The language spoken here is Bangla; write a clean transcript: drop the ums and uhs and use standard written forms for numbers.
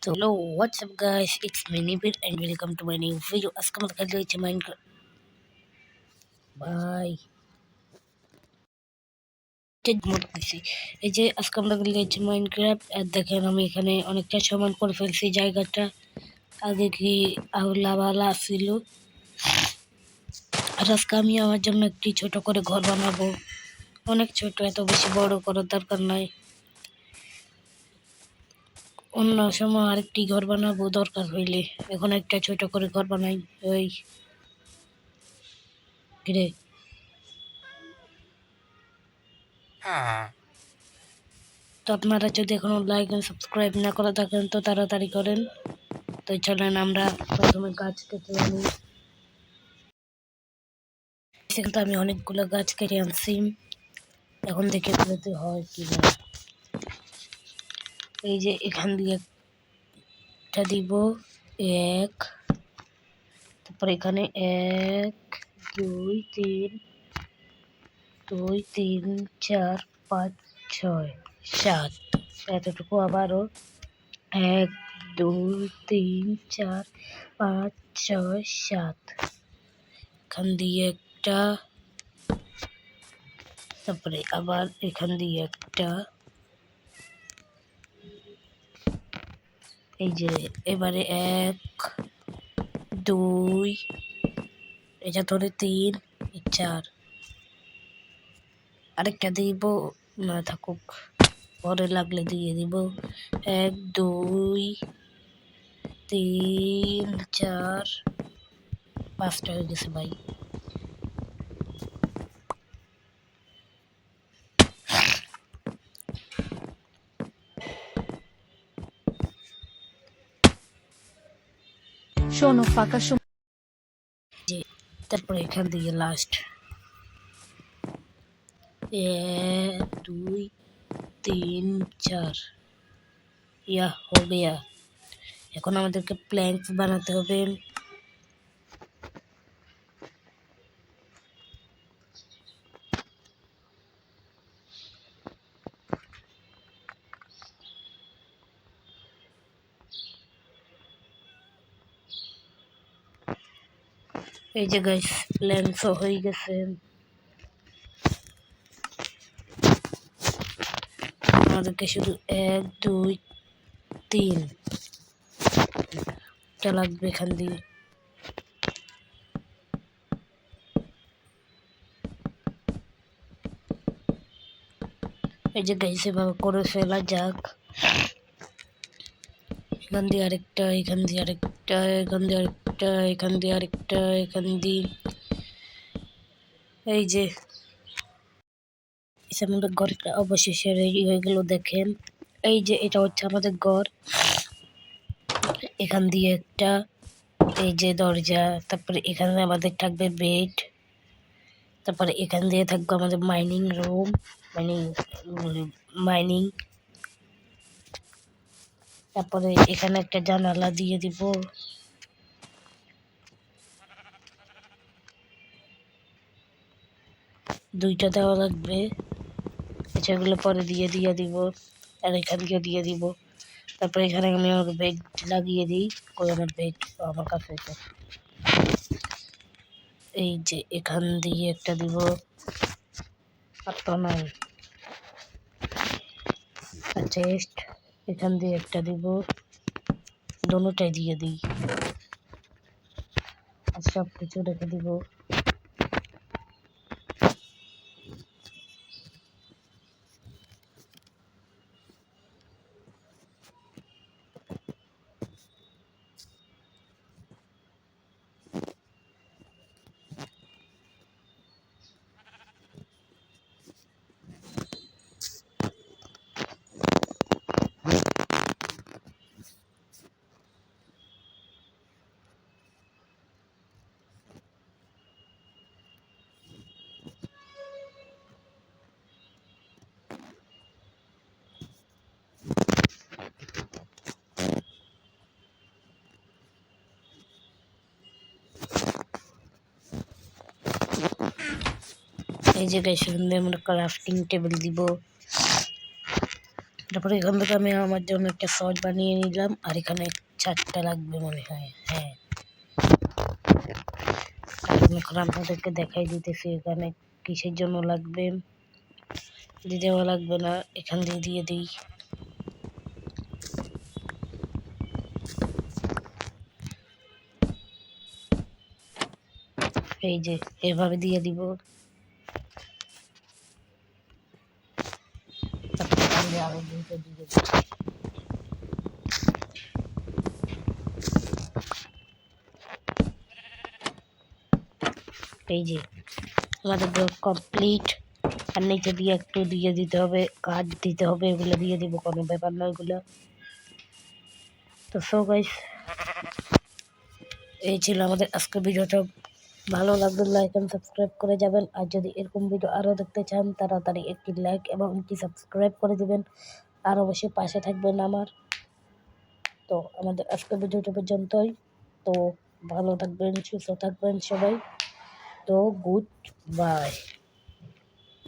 So hello, what's up guys? It's me Nibir and welcome to my new video. আজকে আমরা খেলতে যাচ্ছি মাইনক্রাফট ভাই ঠিক মোড দিছি। এই যে আজকে আমরা খেলতে যাচ্ছি মাইনক্রাফট আর দেখেন আমি এখানে অনেকটা সমান করে ফেলছি জায়গাটা। আগে কি লাভালা ছিল আর আজকে আমি আমার জন্য একটি ছোট করে ঘর বানাবো, অনেক ছোট, এত বেশি বড় করার দরকার নাই। অন্য সময় আরেকটি ঘর বানাবো দরকার হইলে, এখন একটা ছোট করে ঘর বানাই। ওই রে তো আপনারা যদি এখনো লাইক এন্ড সাবস্ক্রাইব না করে থাকেন তো তাড়াতাড়ি করেন। তো চলেন আমরা প্রথমে গাছ কেটে আনি। সেখানে আমি অনেকগুলো গাছ কেটে আনছি, এখন দেখে ফেলতে হয় কি না। এই যে এখান দিয়ে একটা দিব এক, তারপর এখানে 1 2 3 4 5 6 7 এতটুকু আবারও 1 2 3 4 5 6 7 এখান দিয়ে একটা, তারপরে আবার এখান দিয়ে একটা। এই যে এবারে 1 2 এটা ধরে 3 4 আরেকটা দিব না, থাকুক, পরে লাগলে দিয়ে দিব। 1 2 3 4 5টা হয়ে গেছে ভাই। শোনো ফাঁকা যে তারপরে এখান দিয়ে লাস্ট 1 2 3 4 ইয়া হবে। এখন আমাদেরকে প্ল্যাঙ্কস বানাতে হবে। এই যে গাইস প্ল্যাঙ্কস হয়ে গেছে, আমাদেরকে শুধু 1 2 3 টা লাগবে এখান দিয়ে। এই যে গাইস এভাবে করে ফেলা যাক। এখান দিয়ে আরেকটা, এখান দিয়ে আরেকটা, এখান দিয়ে আরেকটা, এখান দিয়ে আরেকটা, এখান দিয়ে। এই যে আমাদের ঘরটা অবশেষে রেডি হয়ে গেল। দেখেন এই যে এটা হচ্ছে আমাদের ঘর। এখান দিয়ে একটা, এই যে দরজা, তারপরে এখানে আমাদের থাকবে বেড, তারপরে এখান দিয়ে থাকবে আমাদের মাইনিং রুম, মাইনিং। তারপরে এখানে একটা জানালা দিয়ে দিব। দুইটা দেওয়া লাগবে, সেগুলো পরে দিয়ে দিব, আর এখান দিয়ে দিব। তারপরে এখানে আমি আমার বেড লাগিয়ে দিই। কই আমার বেড? আমার কাছে। এই যে এখান দিয়ে একটা দিব, আর তো নাই। চেস্ট এখান দিয়ে একটা দিব, দোনোটাই দিয়ে দিই, আর সব কিছু রেখে দিব। এই জায়গায় সেখান দিয়ে আমরা ক্রাফটিং টেবিল দিব, তারপরে এখান থেকে আমি আমার জন্য একটা সস বানিয়ে নিলাম, আর এখানে 4টা লাগবে মনে হয়। হ্যাঁ, এখন আপনাদেরকে দেখাই দিতেছি এখানে কিসের জন্য লাগবে। দেওয়া লাগবে না, এখান দিয়ে দিই। এই যে এভাবে দিয়ে দিব। আরো দুটো দিয়ে দিব। এই যে আমাদের কমপ্লিট। আর নিচে দিয়ে একটু দিয়ে দিতে হবে, কাজ দিতে হবে, এগুলো দিয়ে দিব, কোনো ব্যাপার না ওগুলো। তো সো গাইস, এই ছিল আমাদের আজকের ভিডিওটা। ভালো লাগলে লাইক এন্ড সাবস্ক্রাইব করে যাবেন, আর যদি এরকম ভিডিও আরও দেখতে চান তাড়াতাড়ি একটি লাইক এবং একটি সাবস্ক্রাইব করে দিবেন, আর অবশ্যই পাশে থাকবেন আমার। তো আমাদের আজকের ভিডিওটা পর্যন্তই। তো ভালো থাকবেন, সুস্থ থাকবেন সবাই। তো গুড বাই।